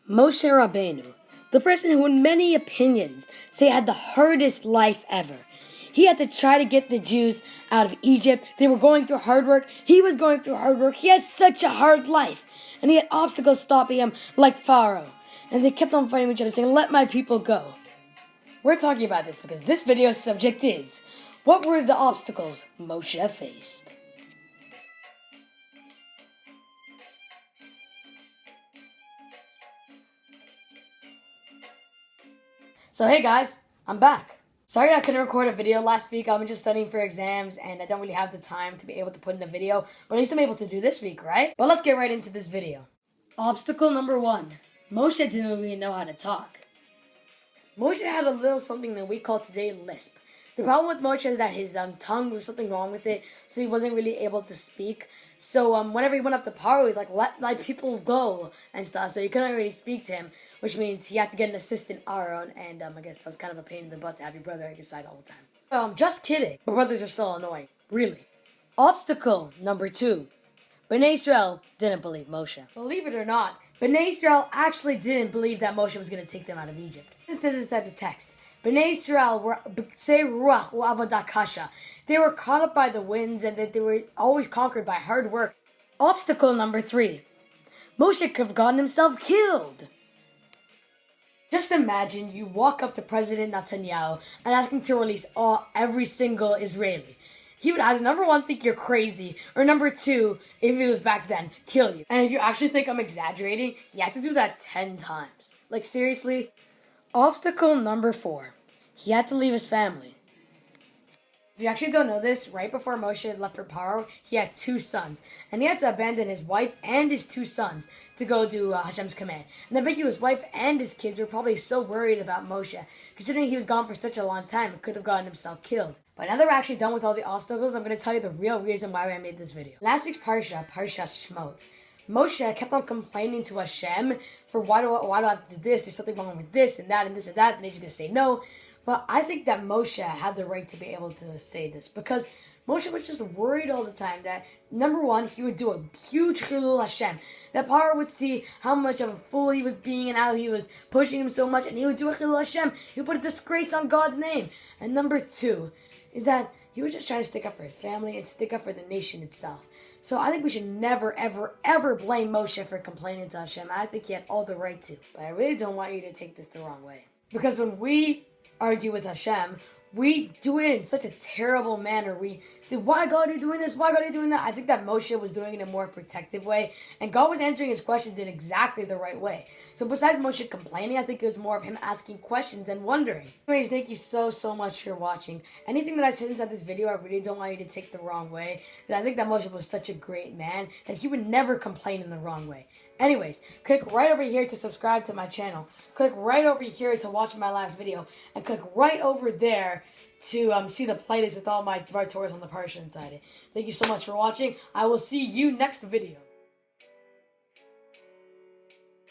Moshe Rabbeinu, the person who in many opinions say had the hardest life ever. He had to try to get the Jews out of Egypt. They were going through hard work. He was going through hard work. He had such a hard life. And he had obstacles stopping him like Pharaoh. And they kept on fighting each other saying, "Let my people go." We're talking about this because this video's subject is, what were the obstacles Moshe faced? So hey guys, I'm back. Sorry I couldn't record a video last week. I've been just studying for exams and I don't really have the time to be able to put in a video. But at least I'm able to do this week, right? But let's get right into this video. Obstacle number 1. Moshe didn't really know how to talk. Moshe had a little something that we call today lisp. The problem with Moshe is that his tongue, was something wrong with it, so he wasn't really able to speak. So whenever he went up to Pharaoh, he's like, "Let my people go," and stuff. So he couldn't really speak to him, which means he had to get an assistant, Aaron, and I guess that was kind of a pain in the butt to have your brother at your side all the time. Just kidding. My brothers are still annoying. Really. Obstacle number 2. Bnei Israel didn't believe Moshe. Believe it or not, Bnei Israel actually didn't believe that Moshe was going to take them out of Egypt. It says inside the text. Bnei Israel were b'ksei ruach u'avodah kasha. They were caught up by the winds and that they were always conquered by hard work. Obstacle number 3. Moshe could have gotten himself killed. Just imagine you walk up to President Netanyahu and ask him to release every single Israeli. He would either, number 1, think you're crazy, or number 2, if he was back then, kill you. And if you actually think I'm exaggerating, he had to do that 10 times. Like, seriously? Obstacle number 4. He had to leave his family. If you actually don't know this, right before Moshe left for Pharaoh, he had 2 sons. And he had to abandon his wife and his 2 sons to go do Hashem's command. And I bet you his wife and his kids were probably so worried about Moshe. Considering he was gone for such a long time, it could have gotten himself killed. But now that we're actually done with all the obstacles, I'm going to tell you the real reason why I made this video. Last week's Parshat Shemot, Moshe kept on complaining to Hashem for why do I have to do this? There's something wrong with this and that and this and that. And he's going to say no. But I think that Moshe had the right to be able to say this because Moshe was just worried all the time that, number 1, he would do a huge chilul Hashem. That Pharaoh would see how much of a fool he was being and how he was pushing him so much, and he would do a chilul Hashem. He would put a disgrace on God's name. And number 2 is that he was just trying to stick up for his family and stick up for the nation itself. So I think we should never, ever, ever blame Moshe for complaining to Hashem. I think he had all the right to. But I really don't want you to take this the wrong way. Because when we argue with Hashem, we do it in such a terrible manner. We say, "Why God are you doing this? Why God are you doing that?" I think that Moshe was doing it in a more protective way, and God was answering his questions in exactly the right way. So besides Moshe complaining, I think it was more of him asking questions and wondering. Anyways, thank you so much for watching. Anything that I said inside this video, I really don't want you to take the wrong way, because I think that Moshe was such a great man that he would never complain in the wrong way. Anyways, click right over here to subscribe to my channel. Click right over here to watch my last video. And click right over there to see the playlist with all my Dvar Torahs on the Parsha inside it. Thank you so much for watching. I will see you next video.